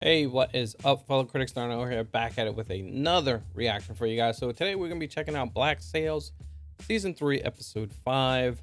Hey, what is up, fellow critics? Darn over here, back at it with another reaction for you guys. So today we're gonna be checking out Black Sails, season 3, episode 5.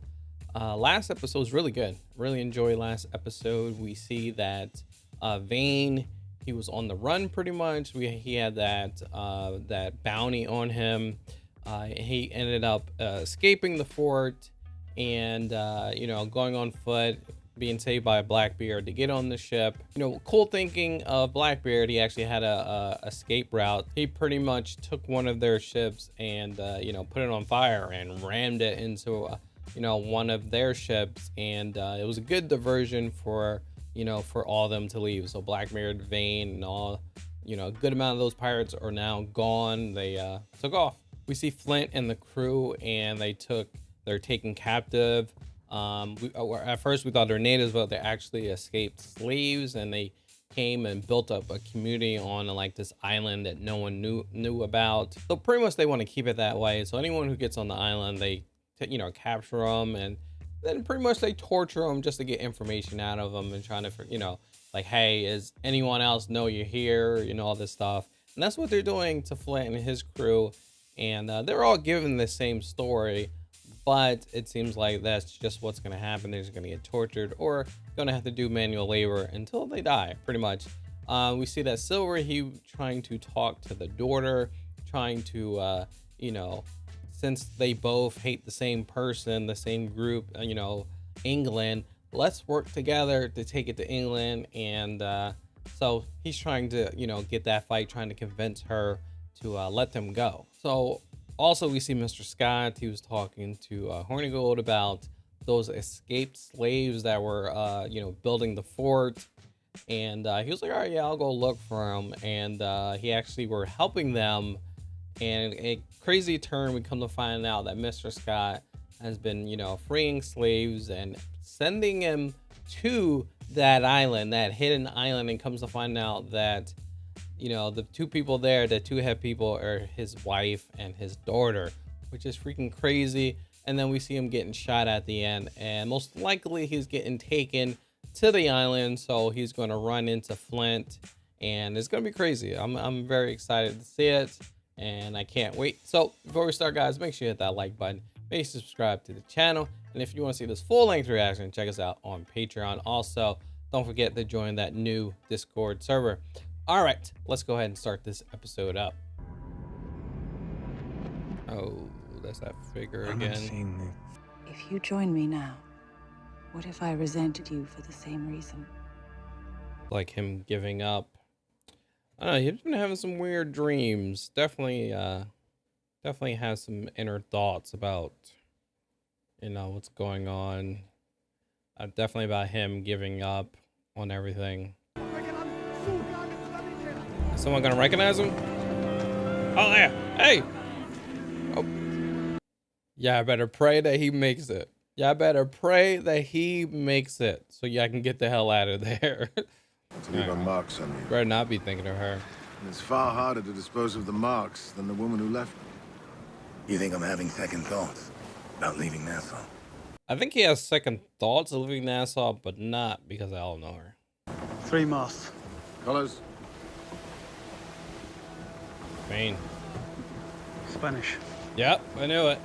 Last episode was really good. Really enjoyed last episode. We see that Vane, he was on the run pretty much. He had that bounty on him. He ended up escaping the fort and going on foot, being saved by Blackbeard to get on the ship. Cool thinking of Blackbeard, he actually had a escape route. He pretty much took one of their ships and put it on fire and rammed it into one of their ships, and it was a good diversion for all of them to leave. So Blackbeard, Vane, and all, a good amount of those pirates are now gone. They took off. We see Flint and the crew, and they're taken captive. At first we thought they're natives, but they're actually escaped slaves, and they came and built up a community on like this island that no one knew about. So pretty much they want to keep it that way. So anyone who gets on the island, they capture them, and then pretty much they torture them just to get information out of them and trying to like, hey, is anyone else know you're here, all this stuff. And that's what they're doing to Flint and his crew, and they're all given the same story. But it seems like that's just what's going to happen. They're just going to get tortured or going to have to do manual labor until they die, pretty much. We see that Silver, he trying to talk to the daughter, trying to, since they both hate the same person, the same group, England, let's work together to take it to England. And so he's trying to, get that fight, trying to convince her to let them go. So also, we see Mr. Scott. He was talking to Hornigold about those escaped slaves that were, building the fort. And he was like, all right, yeah, I'll go look for them. And he actually were helping them. And a crazy turn, we come to find out that Mr. Scott has been, freeing slaves and sending him to that island, that hidden island, and comes to find out that the two people there, the two head people, are his wife and his daughter, which is freaking crazy. And then we see him getting shot at the end, and most likely he's getting taken to the island. So he's going to run into Flint, and it's going to be crazy. I'm very excited to see it, and I can't wait. So before we start, guys, make sure you hit that like button. Make sure you subscribe to the channel. And if you want to see this full-length reaction, check us out on Patreon. Also, don't forget to join that new Discord server. All right, let's go ahead and start this episode up. Oh, that's that figure again. If you join me now, what if I resented you for the same reason? Like him giving up. I don't know, he's been having some weird dreams. Definitely has some inner thoughts about, what's going on. Definitely about him giving up on everything. Is someone gonna recognize him? Oh yeah, hey! Oh. Yeah, I better pray that he makes it. Yeah, I better pray that he makes it, so yeah, I can get the hell out of there. To leave a marks on you. Better not be thinking of her. And it's far harder to dispose of the marks than the woman who left them. You think I'm having second thoughts about leaving Nassau? I think he has second thoughts of leaving Nassau, but not because I all know her. 3 masts. Colors? Vane. Spanish. Yep, I knew it.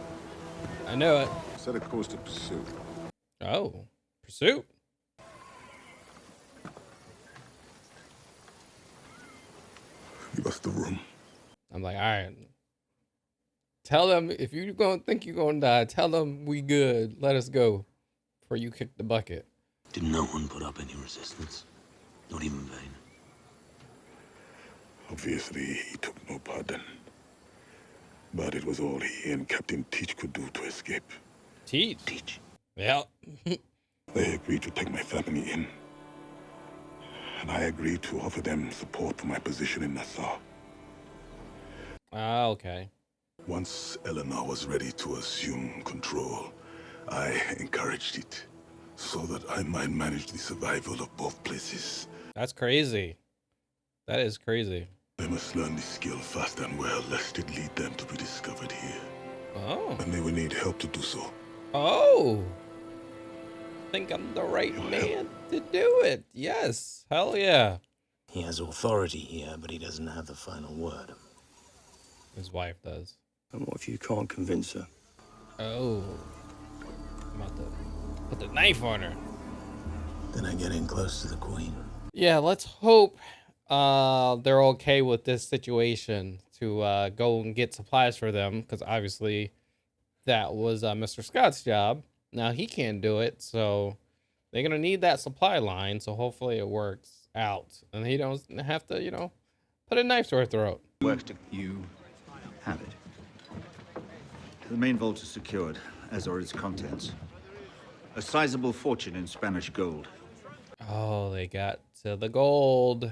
I knew it. Set a course to pursue. Oh, pursuit. Give us the room. I'm like, all right. Tell them if you think you're gonna die, tell them we good. Let us go before you kick the bucket. Did no one put up any resistance? Not even Vane? Obviously, he took no part then. But it was all he and Captain Teach could do to escape. Teach? Yep. They agreed to take my family in. And I agreed to offer them support for my position in Nassau. Ah, okay. Once Eleanor was ready to assume control, I encouraged it so that I might manage the survival of both places. That's crazy. That is crazy. They must learn the skill fast and well, lest it lead them to be discovered here. Oh. And they will need help to do so. Oh. I think I'm the right man to do it. Yes. Hell yeah. He has authority here, but he doesn't have the final word. His wife does. And what if you can't convince her? Oh. I'm about to put the knife on her. Then I get in close to the queen. Yeah, let's hope they're okay with this situation to go and get supplies for them, because obviously that was Mr. Scott's job. Now he can't do it, so they're gonna need that supply line. So hopefully it works out, and he don't have to, you know, put a knife to her throat. You have it. The main vault is secured, as are its contents. A sizable fortune in Spanish gold. Oh, they got to the gold.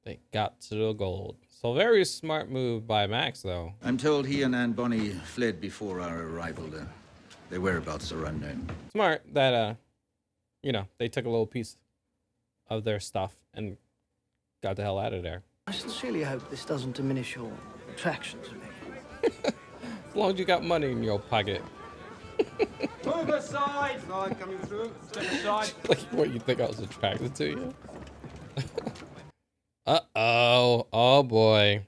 They got to the gold. So very smart move by Max, though. I'm told he and Anne Bonny fled before our arrival. Their whereabouts are unknown. Smart that, you know, they took a little piece of their stuff and got the hell out of there. I sincerely hope this doesn't diminish your attraction to me. As long as you got money in your pocket. Move aside! Side coming through. Step aside. Like, what, you think I was attracted to you? Uh-oh. Oh, boy.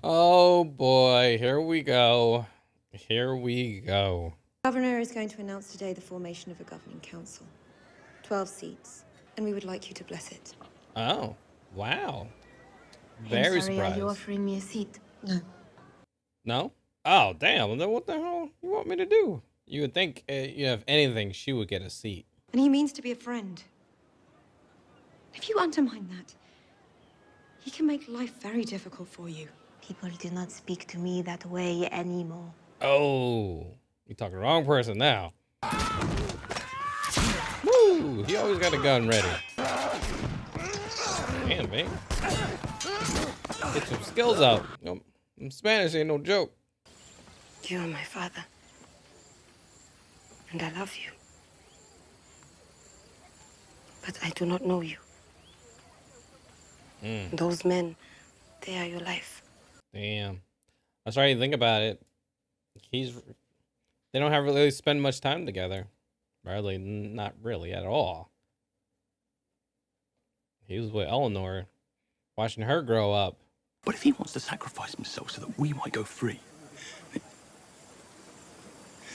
Oh, boy. Here we go. Here we go. The governor is going to announce today the formation of a governing council. 12 seats. And we would like you to bless it. Oh, wow. Very surprised. Are you offering me a seat? No. No? Oh, damn. Then what the hell you want me to do? You would think, you know, if anything, she would get a seat. And he means to be a friend. If you undermine that, he can make life very difficult for you. People do not speak to me that way anymore. Oh, you're talking to the wrong person now. Woo! He always got a gun ready. Damn, man. Get some skills up. Spanish ain't no joke. You are my father. And I love you. But I do not know you. Those men, they are your life. Damn. That's right. You think about it. They don't have really spend much time together. Barely, not really at all. He was with Eleanor, watching her grow up. But if he wants to sacrifice himself so that we might go free,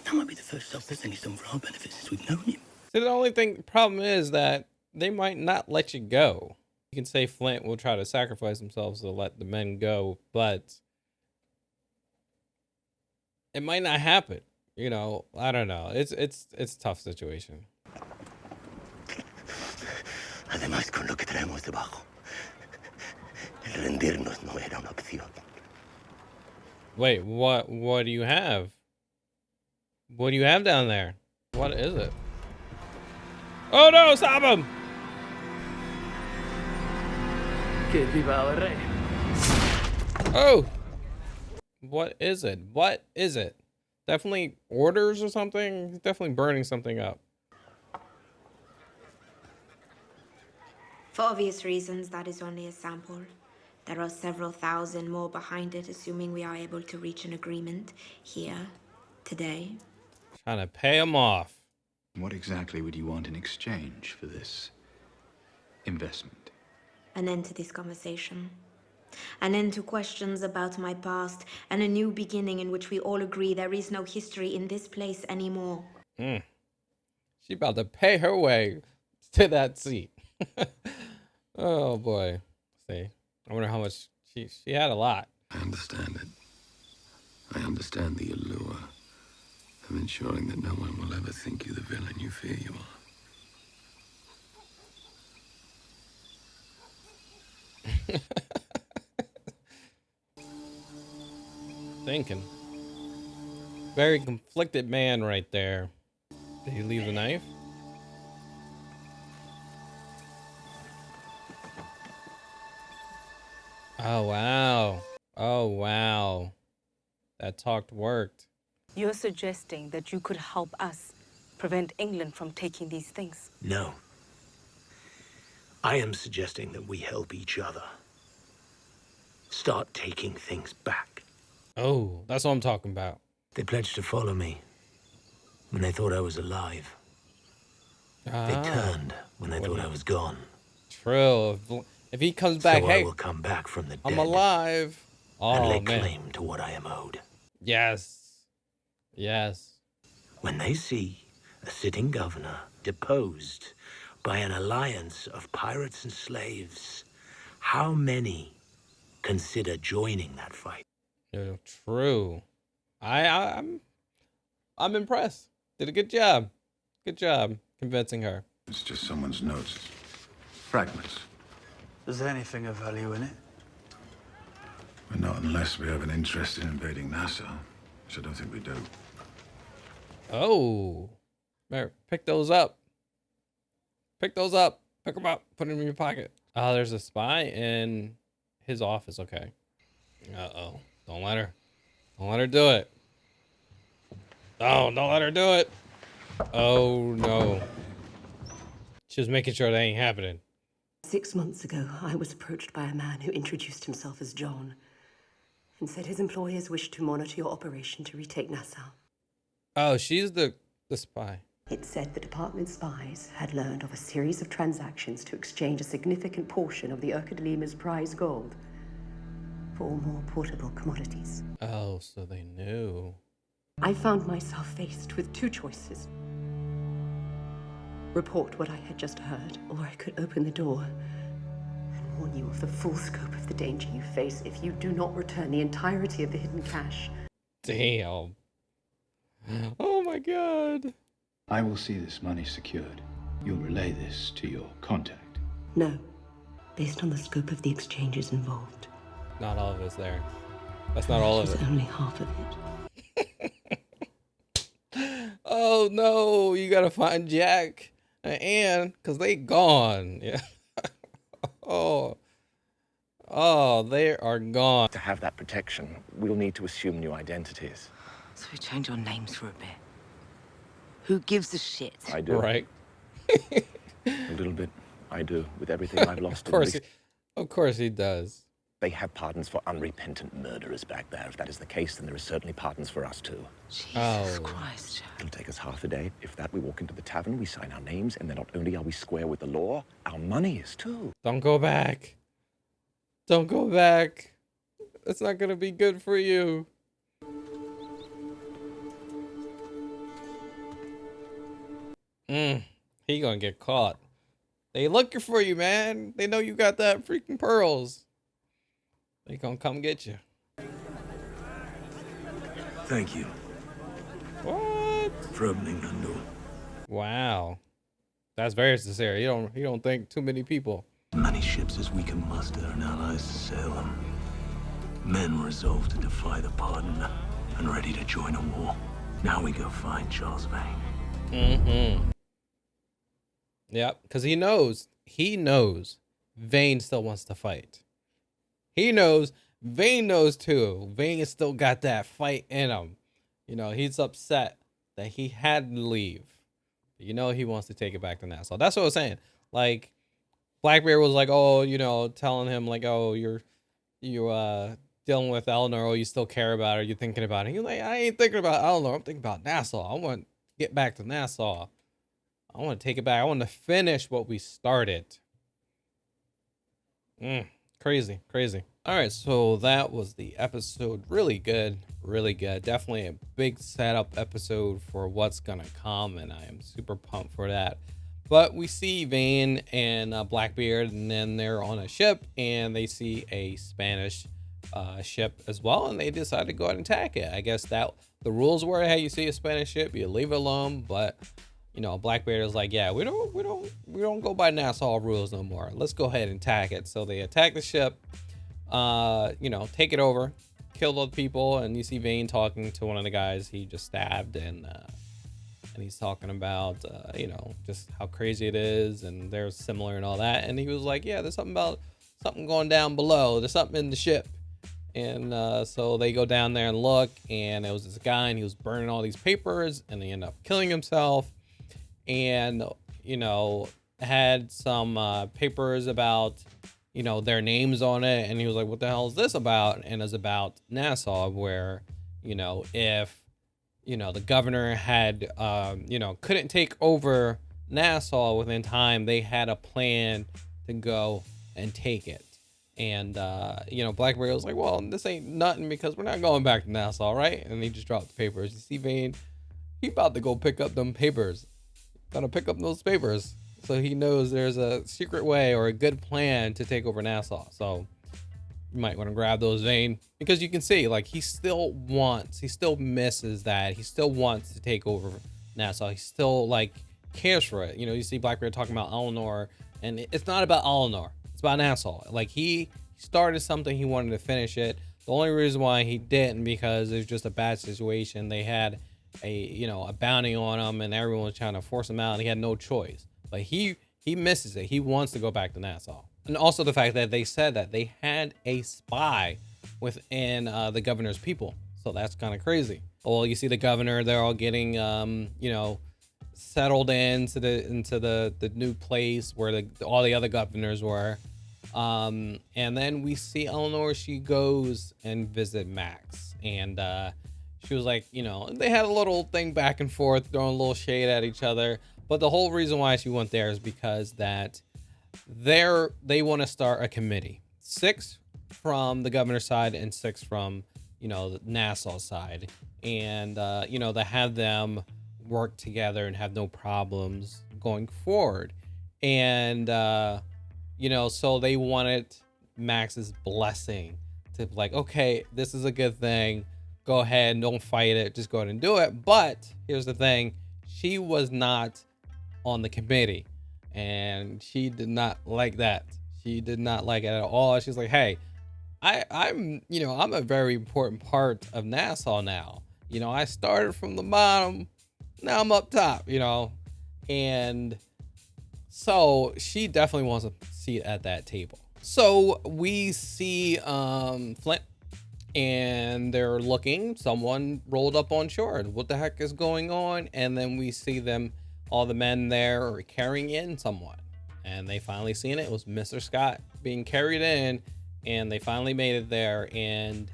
that might be the first selfless thing he's done for our benefit since we've known him. See, the only problem is that they might not let you go. You can say Flint will try to sacrifice themselves to let the men go, but it might not happen. You know, I don't know. It's a tough situation. Además, con lo que traemos debajo, el rendirnos no era una opción. Wait, what do you have? What do you have down there? What is it? Oh no, stop him! Oh! What is it? What is it? Definitely orders or something? He's definitely burning something up. For obvious reasons, that is only a sample. There are several thousand more behind it, assuming we are able to reach an agreement here, today. Trying to pay him off. What exactly would you want in exchange for this investment? An end to this conversation. An end to questions about my past, and a new beginning in which we all agree there is no history in this place anymore. She about to pay her way to that seat. Oh boy. See, I wonder how much she had. A lot. I understand it. I understand the allure of ensuring that no one will ever think you the villain you fear you are. Thinking. Very conflicted man right there. Did he leave the knife? Oh, wow. Oh, wow. That talk worked. You're suggesting that you could help us prevent England from taking these things? No. I am suggesting that we help each other. Start taking things back. Oh, that's what I'm talking about. They pledged to follow me when they thought I was alive. They turned when they thought I was gone. True. If he comes back, so hey, I will come back from the dead. I'm alive. Oh, and lay man. claim to what I am owed. Yes. Yes. When they see a sitting governor deposed by an alliance of pirates and slaves, how many consider joining that fight? Yeah, true. I'm impressed. Did a good job. Good job convincing her. It's just someone's notes. Fragments. Is there anything of value in it? But not unless we have an interest in invading Nassau, which I don't think we do. Oh. Mary, pick those up. Pick those up. Pick them up. Put them in your pocket. Oh, there's a spy in his office. Okay. Uh-oh. Don't let her. Don't let her do it. Oh, don't let her do it. Oh, no. She was making sure that ain't happening. 6 months ago, I was approached by a man who introduced himself as John and said his employers wished to monitor your operation to retake Nassau. Oh, she's the spy. It said the department's spies had learned of a series of transactions to exchange a significant portion of the Urquhart Lima's prize gold for more portable commodities. Oh, so they knew. I found myself faced with two choices. Report what I had just heard, or I could open the door and warn you of the full scope of the danger you face if you do not return the entirety of the hidden cash. Damn. Oh my God. I will see this money secured. You'll relay this to your contact. No. Based on the scope of the exchanges involved. Not all of it's there. That's not all of it. Only half of it. Oh no, you gotta find Jack and Anne because they gone. Yeah. Oh, they are gone. To have that protection, we'll need to assume new identities. So we change our names for a bit. Who gives a shit? I do. Right. A little bit. I do. With everything I've lost. Of course he does. They have pardons for unrepentant murderers back there. If that is the case, then there are certainly pardons for us too. Jesus Christ. It'll take us half a day. If that, we walk into the tavern, we sign our names, and then not only are we square with the law, our money is too. Don't go back. Don't go back. It's not gonna be good for you. He gonna get caught. They looking for you, man. They know you got that freaking pearls. They gonna come get you. Thank you. What? For opening that door. Wow. That's very sincere. You don't think too many people. Many ships as we can muster and allies to sail them. Men resolved to defy the pardon and ready to join a war. Now we go find Charles Vane. Yep, because he knows Vane still wants to fight. He knows, Vane knows too. Vane has still got that fight in him. You know, he's upset that he had to leave. You know, he wants to take it back to Nassau. That's what I was saying. Like, Blackbeard was like, oh, you know, telling him like, oh, you're dealing with Eleanor, oh, you still care about her, you're thinking about it. He's like, I ain't thinking about Eleanor, I'm thinking about Nassau. I want to get back to Nassau. I want to take it back. I want to finish what we started. Crazy. All right, so that was the episode. Really good. Definitely a big setup episode for what's gonna come, and I am super pumped for that. But we see Vane and Blackbeard, and then they're on a ship, and they see a Spanish ship as well, and they decide to go ahead and attack it. I guess that the rules were, hey, you see a Spanish ship, you leave it alone. But you know, Blackbeard is like, yeah, we don't go by Nassau rules no more. Let's go ahead and attack it. So they attack the ship, you know, take it over, kill those people, and you see Vane talking to one of the guys he just stabbed, and he's talking about you know, just how crazy it is, and they're similar and all that. And he was like, yeah, there's something about something going down below. There's something in the ship. And so they go down there and look, and it was this guy, and he was burning all these papers, and he ended up killing himself. And, you know, had some papers about, you know, their names on it. And he was like, what the hell is this about? And it's about Nassau, where, you know, if, you know, the governor had, you know, couldn't take over Nassau within time, they had a plan to go and take it. And, you know, Blackberry was like, well, this ain't nothing because we're not going back to Nassau, right? And he just dropped the papers. You see Vane, he about to go pick up them papers. Gonna pick up those papers. So he knows there's a secret way or a good plan to take over Nassau. So you might want to grab those, Vane, because you can see, like, he still misses that. He still wants to take over Nassau. He still, like, cares for it. You know, you see Blackbeard talking about Eleanor, and it's not about Eleanor. It's about Nassau. Like, he started something, he wanted to finish it. The only reason why he didn't, because it was just a bad situation. They had a bounty on him, and everyone was trying to force him out, and he had no choice. But he misses it. He wants to go back to Nassau. And also the fact that they said that they had a spy within the governor's people. So that's kind of crazy. Well, you see the governor, they're all getting, settled into the new place where all the other governors were. And then we see Eleanor, she goes and visit Max. And she was like, they had a little thing back and forth, throwing a little shade at each other. But the whole reason why she went there is because that they want to start a committee, 6 from the governor's side and 6 from the Nassau side, and to have them work together and have no problems going forward. And so they wanted Max's blessing to like, okay, this is a good thing, go ahead and don't fight it, just go ahead and do it. But here's the thing, she was not on the committee. And she did not like that. She did not like it at all. She's like, hey, I'm a very important part of Nassau now. I started from the bottom, now I'm up top, and so she definitely wants a seat at that table. So we see Flint, and they're looking, someone rolled up on shore. What the heck is going on? And then we see them, all the men there are carrying in someone, and they finally seen it. It was Mr. Scott being carried in, and they finally made it there. And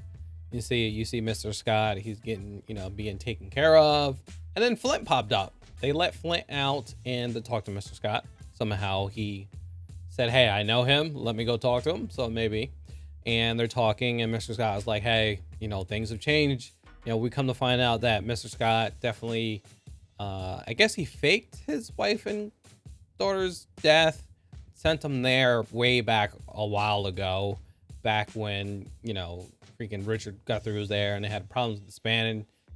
you see Mr. Scott, he's getting, being taken care of. And then Flint popped up. They let Flint out and to talk to Mr. Scott. Somehow he said, hey, I know him, let me go talk to him. So maybe, and they're talking, and Mr. Scott was like, hey, things have changed. We come to find out that Mr. Scott definitely, I guess he faked his wife and daughter's death, sent them there way back a while ago, back when, freaking Richard Guthrie was there and they had problems with the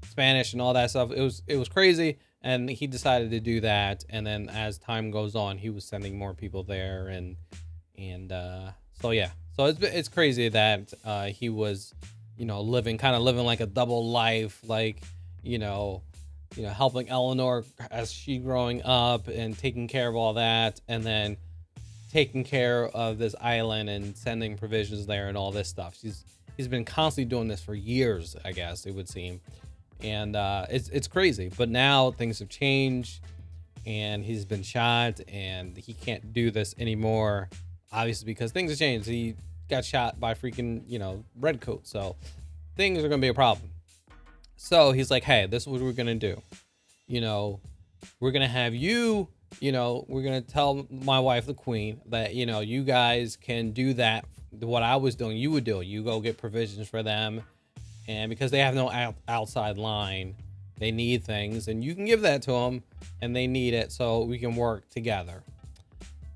Spanish and all that stuff. It was crazy. And he decided to do that. And then as time goes on, he was sending more people there. And so, yeah. So it's crazy that he was, living like a double life, like, helping Eleanor as she growing up and taking care of all that, and then taking care of this island and sending provisions there and all this stuff. He's been constantly doing this for years, I guess it would seem, and it's crazy. But now things have changed, and he's been shot, and he can't do this anymore, obviously because things have changed. He got shot by freaking redcoat, so things are gonna be a problem. So he's like, hey, this is what we're going to do. We're going to have you, we're going to tell my wife, the queen, that, you guys can do that. What I was doing, you would do it. You go get provisions for them. And because they have no outside line, they need things. And you can give that to them. And they need it so we can work together.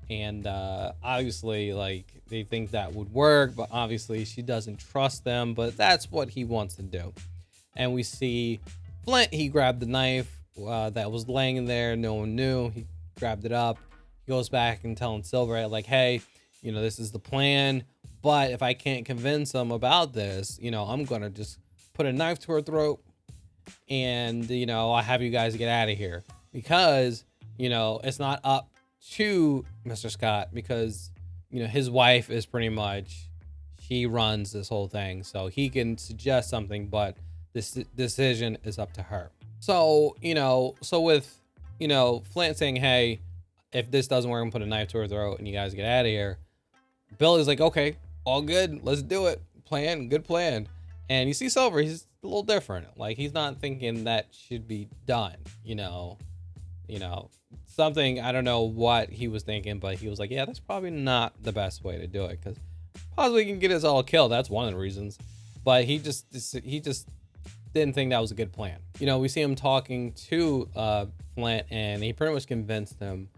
And obviously, like, they think that would work. But obviously, she doesn't trust them. But that's what he wants to do. And we see Flint, he grabbed the knife that was laying there. No one knew. He grabbed it up. He goes back and telling Silver, like, hey, this is the plan. But if I can't convince them about this, I'm going to just put a knife to her throat. And, I'll have you guys get out of here. Because, it's not up to Mr. Scott. Because, his wife is pretty much, she runs this whole thing. So he can suggest something, but this decision is up to her. So, with, Flint saying, hey, if this doesn't work, I'm gonna put a knife to her throat and you guys get out of here. Billy's like, okay, all good. Let's do it. Good plan. And you see Silver, he's a little different. Like, he's not thinking that should be done, something, I don't know what he was thinking, but he was like, yeah, that's probably not the best way to do it, because possibly he can get us all killed. That's one of the reasons. But he just didn't think that was a good plan. You know, we see him talking to Flint, and he pretty much convinced him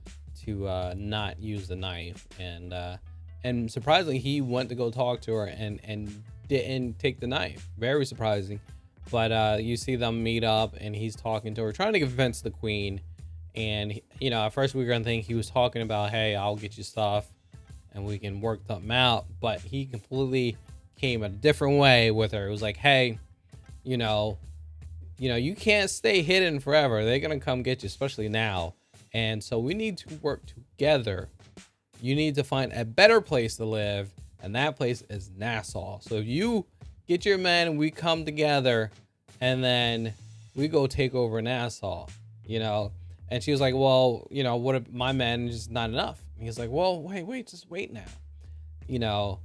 to not use the knife. And surprisingly, he went to go talk to her and didn't take the knife. Very surprising. But you see them meet up, and he's talking to her, trying to convince the queen. And, you know, at first we were going to think he was talking about, hey, I'll get you stuff and we can work something out. But he completely came a different way with her. It was like, hey, you know, you can't stay hidden forever. They're going to come get you, especially now. And so we need to work together. You need to find a better place to live. And that place is Nassau. So if you get your men and we come together and then we go take over Nassau, you know. And she was like, well, you know, what if my men is just not enough? And he's like, well, wait, just wait now. You know,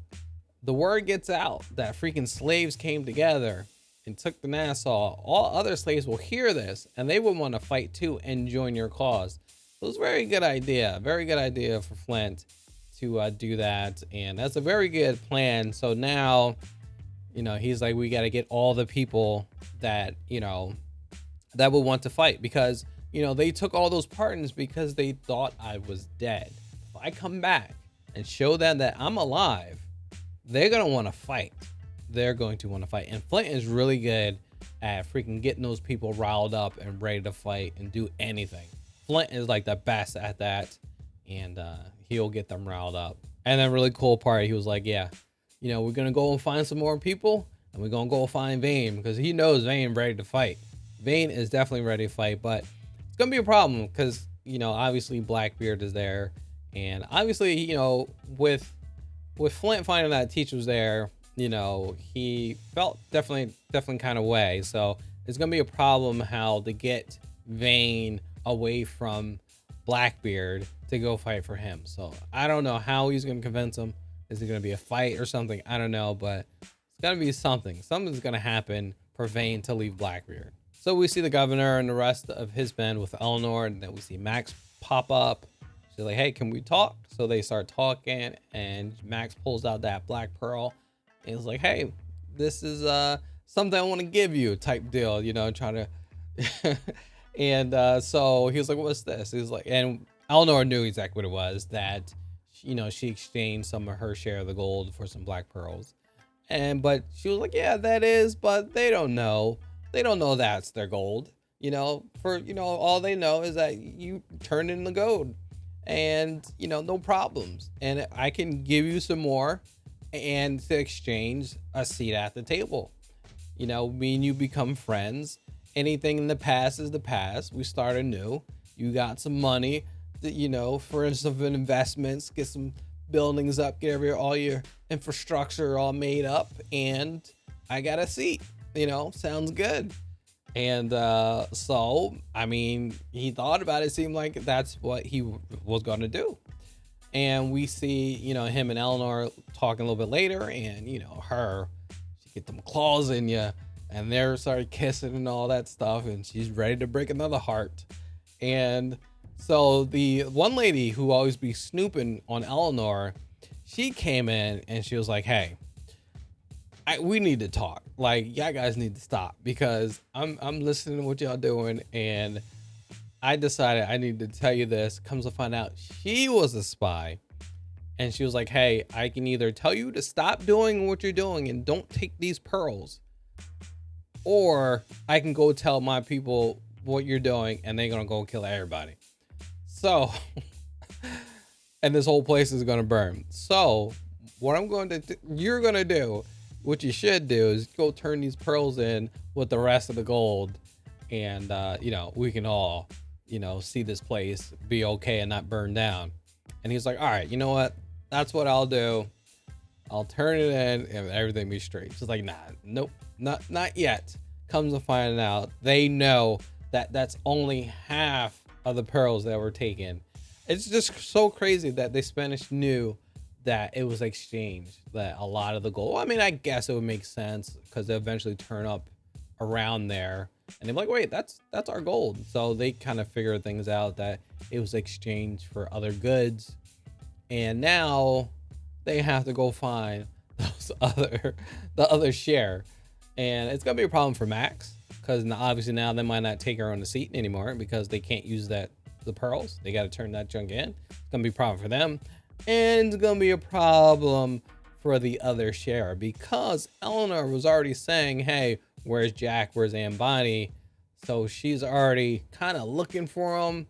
the word gets out that freaking slaves came together and took the Nassau. All other slaves will hear this and they would want to fight too and join your cause. So it's a very good idea for Flint to do that. And that's a very good plan. So now, you know, he's like, we got to get all the people that, you know, that will want to fight, because you know, they took all those pardons because they thought I was dead. If I come back and show them that I'm alive, they're going to want to fight. They're going to want to fight. And Flint is really good at freaking getting those people riled up and ready to fight and do anything. Flint is like the best at that. And he'll get them riled up. And then really cool part, he was like, yeah, you know, we're going to go and find some more people. And we're going to go find Vane, because he knows Vane ready to fight. Vane is definitely ready to fight, but it's gonna be a problem because, you know, obviously Blackbeard is there, and obviously, you know, with Flint finding that Teach was there, you know, he felt definitely kind of way. So it's gonna be a problem how to get Vane away from Blackbeard to go fight for him. So I don't know how he's gonna convince him. Is it gonna be a fight or something? I don't know, but it's gonna be something. Something's gonna happen for Vane to leave Blackbeard. So we see the governor and the rest of his men with Eleanor, and then we see Max pop up. She's like, hey, can we talk? So they start talking, and Max pulls out that black pearl and he's like, hey, this is something I want to give you type deal, you know, trying to and so he was like, what's this? He's like, and Eleanor knew exactly what it was, that, you know, she exchanged some of her share of the gold for some black pearls. But she was like, yeah, that is, but they don't know. They don't know that's their gold, you know, all they know is that you turn it into gold and, you know, no problems. And I can give you some more and to exchange a seat at the table. You know, me and you become friends. Anything in the past is the past. We start anew. You got some money that, you know, for some investments, get some buildings up, get all your infrastructure all made up, and I got a seat. You know, sounds good. And so, I mean, he thought about it. Seemed like that's what he was going to do. And we see, you know, him and Eleanor talking a little bit later, and, you know, she get them claws in you, and they're started kissing and all that stuff, and she's ready to break another heart. And so the one lady who always be snooping on Eleanor, she came in and she was like, hey, we need to talk. Like, y'all guys need to stop, because I'm listening to what y'all doing, and I decided I need to tell you this. Comes to find out, she was a spy, and she was like, hey, I can either tell you to stop doing what you're doing and don't take these pearls, or I can go tell my people what you're doing and they're gonna go kill everybody. So and this whole place is gonna burn. So what you're gonna do, what you should do, is go turn these pearls in with the rest of the gold, and you know, we can all, you know, see this place be okay and not burn down. And he's like, all right, you know what, that's what I'll do. I'll turn it in and everything be straight. She's like, nah, nope, not yet. Comes to find out, they know that that's only half of the pearls that were taken. It's just so crazy that the Spanish knew that it was exchanged, that a lot of the gold, I mean, I guess it would make sense because they eventually turn up around there, and they're like, wait, that's our gold. So they kind of figured things out, that it was exchanged for other goods, and now they have to go find the other share. And it's gonna be a problem for Max, because obviously now they might not take her on the seat anymore because they can't use the pearls. They got to turn that junk in. It's gonna be a problem for them, and it's gonna be a problem for the other share, because Eleanor was already saying, hey, where's Jack, where's Anne Bonny? So she's already kind of looking for him.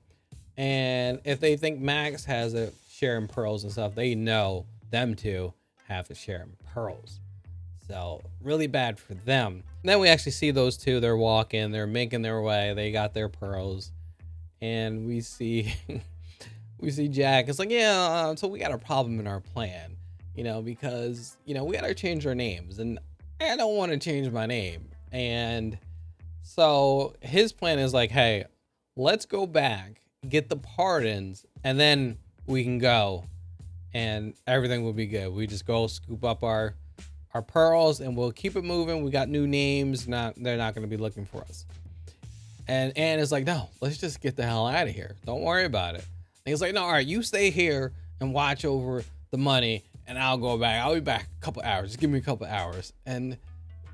And if they think Max has a share in pearls and stuff, they know them two have a share in pearls. So really bad for them. And then we actually see those two, they're walking, they're making their way, they got their pearls, and we see we see Jack. It's like, yeah, so we got a problem in our plan, you know, because, you know, we gotta change our names, and I don't want to change my name. And so his plan is like, hey, let's go back, get the pardons, and then we can go and everything will be good. We just go scoop up our pearls and we'll keep it moving. We got new names. They're not going to be looking for us. And Anne is like, no, let's just get the hell out of here. Don't worry about it. And he's like, no, all right, you stay here and watch over the money, and I'll go back. I'll be back a couple hours. Just give me a couple hours. And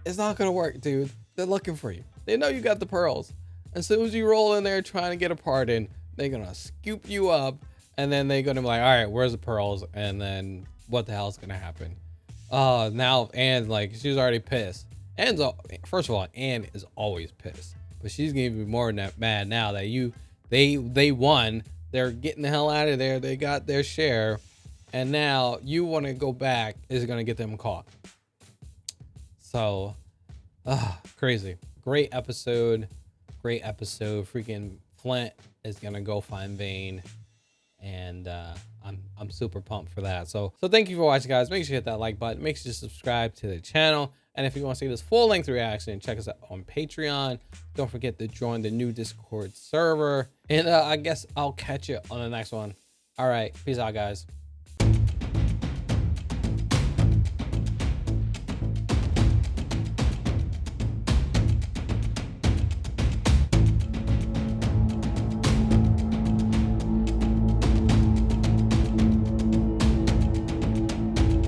it's not going to work, dude. They're looking for you. They know you got the pearls. As soon as you roll in there trying to get a pardon, they're going to scoop you up, and then they're going to be like, all right, where's the pearls? And then what the hell is going to happen? Now Anne, like, she's already pissed. First of all, Anne is always pissed, but she's gonna be more than that mad now that they won. They're getting the hell out of there. They got their share, and now you want to go back is gonna get them caught. So, crazy. Great episode. Freaking Flint is gonna go find Vane, and I'm super pumped for that. So thank you for watching, guys. Make sure you hit that like button. Make sure you subscribe to the channel. And if you want to see this full-length reaction, check us out on Patreon. Don't forget to join the new Discord server. And I guess I'll catch you on the next one. All right. Peace out, guys.